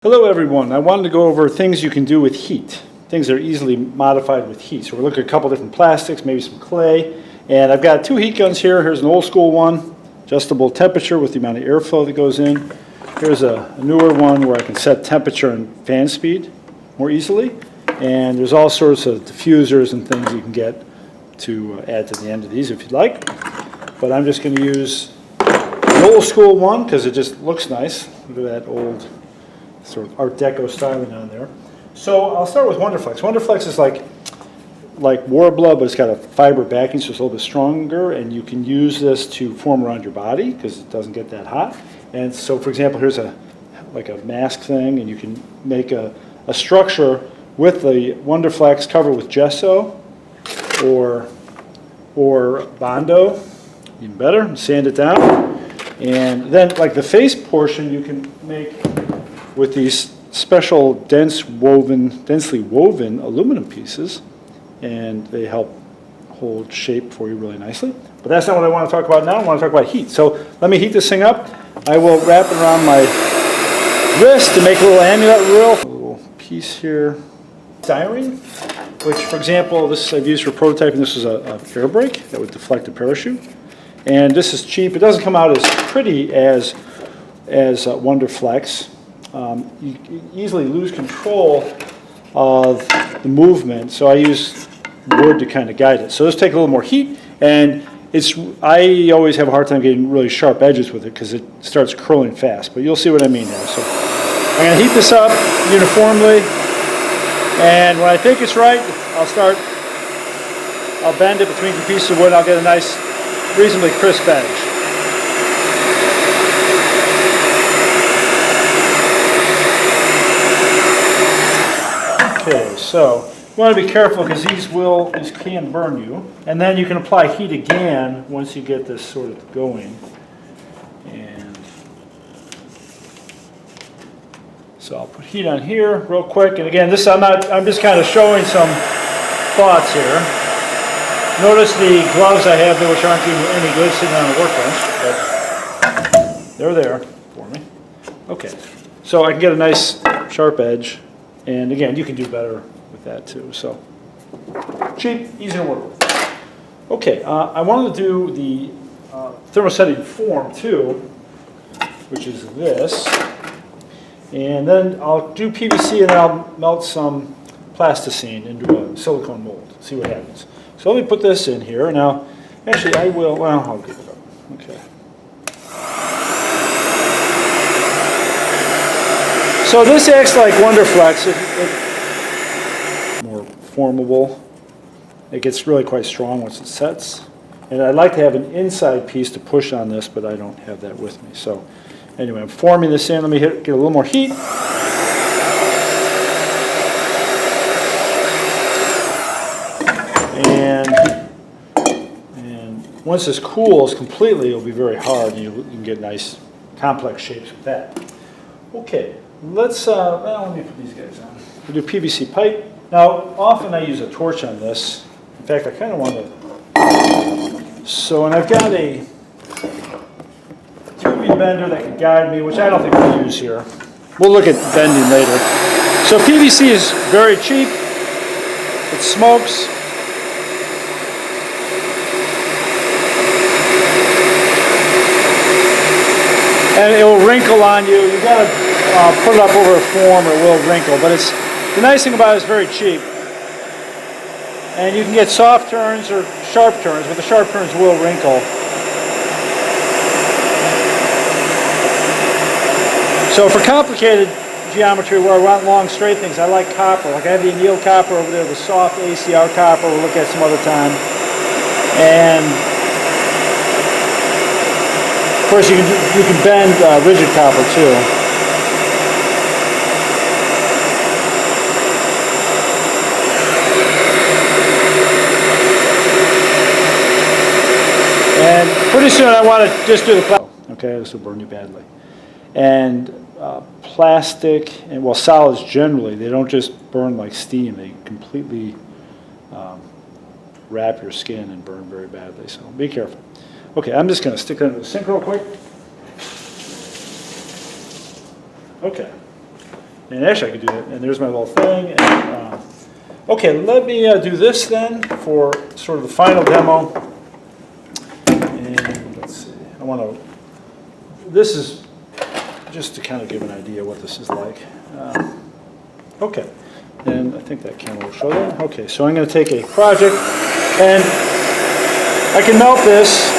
Hello everyone. I wanted to go over things you can do with heat, things that are easily modified with heat. So we're looking at a couple different plastics, maybe some clay, and I've got two heat guns here. Here's an old school one, adjustable temperature with the amount of airflow that goes in. Here's a newer one where I can set temperature and fan speed more easily, and there's all sorts of diffusers and things you can get to add to the end of these if you'd like. But I'm just going to use an old school one because it just looks nice. Look at that old sort of Art Deco styling on there. So I'll start with Wonderflex. Wonderflex is like Worbla, but it's got a fiber backing, so it's a little bit stronger, and you can use this to form around your body because it doesn't get that hot. And so, for example, here's like a mask thing, and you can make a structure with the Wonderflex covered with gesso or Bondo, even better, sand it down. And then, like the face portion, you can make with these special densely woven aluminum pieces, and they help hold shape for you really nicely. But that's not what I want to talk about now. I want to talk about heat. So let me heat this thing up. I will wrap it around my wrist to make a little amulet reel. A little piece here. Styrene, which, for example, this I've used for prototyping. This is a air brake that would deflect a parachute. And this is cheap. It doesn't come out as pretty as Wonderflex. You easily lose control of the movement, so I use wood to kind of guide it. So let's take a little more heat, and I always have a hard time getting really sharp edges with it because it starts curling fast, but you'll see what I mean there. So I'm going to heat this up uniformly, and when I think it's right, I'll bend it between two pieces of wood, and I'll get a nice, reasonably crisp edge. Okay, so you want to be careful because these can burn you. And then you can apply heat again once you get this sort of going. And so I'll put heat on here real quick. And again, I'm just kind of showing some thoughts here. Notice the gloves I have there, which aren't doing any good sitting on a workbench, but they're there for me. Okay, so I can get a nice sharp edge. And again, you can do better with that too. So cheap, easy to work with. Okay, I wanted to do the thermosetting form too, which is this. And then I'll do PVC and I'll melt some plasticine into a silicone mold. See what happens. So let me put this in here. Now, actually, I'll give it up. Okay. So this acts like Wonderflex. More formable. It gets really quite strong once it sets. And I'd like to have an inside piece to push on this, but I don't have that with me. So anyway, I'm forming this in. Let me get a little more heat. And once this cools completely, it'll be very hard, and you can get nice complex shapes with that. Okay. Let me put these guys on. We'll do PVC pipe. Now, often I use a torch on this. In fact, I kind of want to. So, and I've got a 2V bender that can guide me, which I don't think we'll use here. We'll look at bending later. So PVC is very cheap. It smokes. And it will wrinkle on you. You've got to put it up over a form or it will wrinkle, but the nice thing about it is very cheap. And you can get soft turns or sharp turns, but the sharp turns will wrinkle. So for complicated geometry where I want long straight things, I like copper. Like I have the anneal copper over there, the soft ACR copper we'll look at some other time. And of course you can bend rigid copper too. And pretty soon I want to just do the plastic. Okay, this will burn you badly. And plastic, and well, solids generally, they don't just burn like steam. They completely wrap your skin and burn very badly. So be careful. Okay, I'm just going to stick that into the sink real quick. Okay. And actually I could do that, and there's my little thing. And, okay, let me do this then for sort of the final demo. And let's see, I want to, this is just to kind of give an idea what this is like. Okay, and I think that camera will show that. Okay, so I'm going to take a project, and I can melt this.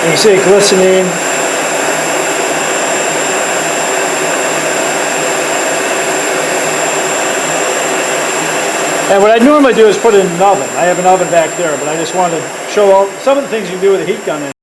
You see it glistening. And what I normally do is put it in an oven. I have an oven back there, but I just wanted to show some of the things you can do with a heat gun.